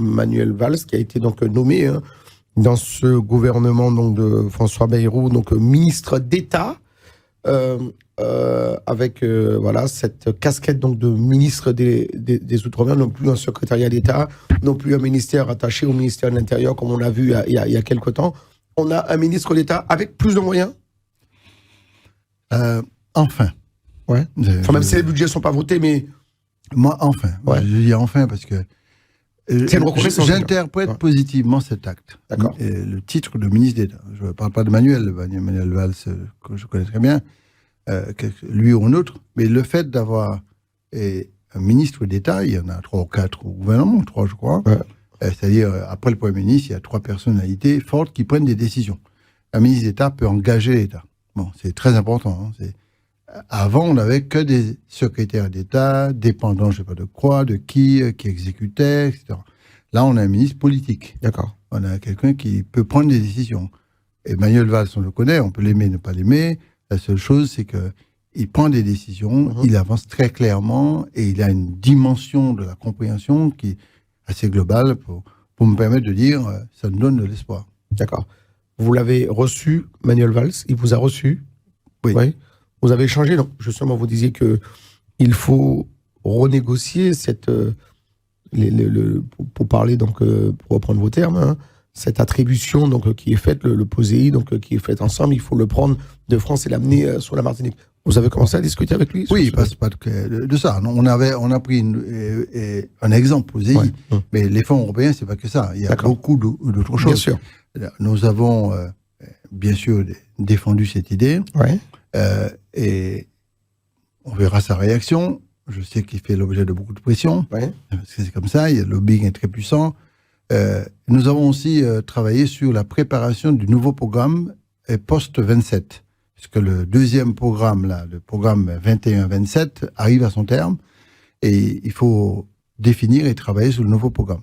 Manuel Valls, qui a été donc nommé dans ce gouvernement donc de François Bayrou, donc ministre d'État, avec voilà cette casquette donc de ministre des Outre-mer, non plus un secrétariat d'État, non plus un ministère attaché au ministère de l'Intérieur comme on l'a vu il y a quelque temps. On a un ministre d'État avec plus de moyens. Enfin. Ouais. Enfin, même si les budgets ne sont pas votés, mais moi, enfin. Ouais. Je dis enfin parce que j'interprète positivement cet acte. D'accord. Le titre de ministre d'État. Je ne parle pas de Manuel Valls, que je connais très bien, lui ou un autre, mais le fait d'avoir un ministre d'État, il y en a 3 ou 4 au gouvernement, 3 je crois, c'est-à-dire après le Premier ministre, il y a 3 personnalités fortes qui prennent des décisions. Un ministre d'État peut engager l'État. Bon, c'est très important. Avant, on n'avait que des secrétaires d'État, dépendants, je ne sais pas de quoi, de qui exécutait, etc. Là, on a un ministre politique. D'accord. On a quelqu'un qui peut prendre des décisions. Et Manuel Valls, on le connaît, on peut l'aimer, ne pas l'aimer. La seule chose, c'est qu'il prend des décisions, il avance très clairement, et il a une dimension de la compréhension qui est assez globale pour me permettre de dire, ça nous donne de l'espoir. D'accord. Vous l'avez reçu, Manuel Valls, il vous a reçu. Oui. Vous avez échangé, donc justement, vous disiez qu'il faut renégocier pour parler, donc, pour reprendre vos termes, cette attribution donc, qui est faite, le POSEI, donc, qui est faite ensemble, il faut le prendre de France et l'amener sur la Martinique. Vous avez commencé à discuter avec lui? Oui, pas de ça. On a pris un exemple, POSEI, mais les fonds européens, c'est pas que ça. Il y a beaucoup d'autres choses. Bien sûr. Nous avons, bien sûr, défendu cette idée. Ouais. Et on verra sa réaction. Je sais qu'il fait l'objet de beaucoup de pression. Ouais. Parce que c'est comme ça, le lobbying est très puissant. Nous avons aussi travaillé sur la préparation du nouveau programme post-27. Puisque le deuxième programme, là, le programme 21-27, arrive à son terme. Et il faut définir et travailler sur le nouveau programme.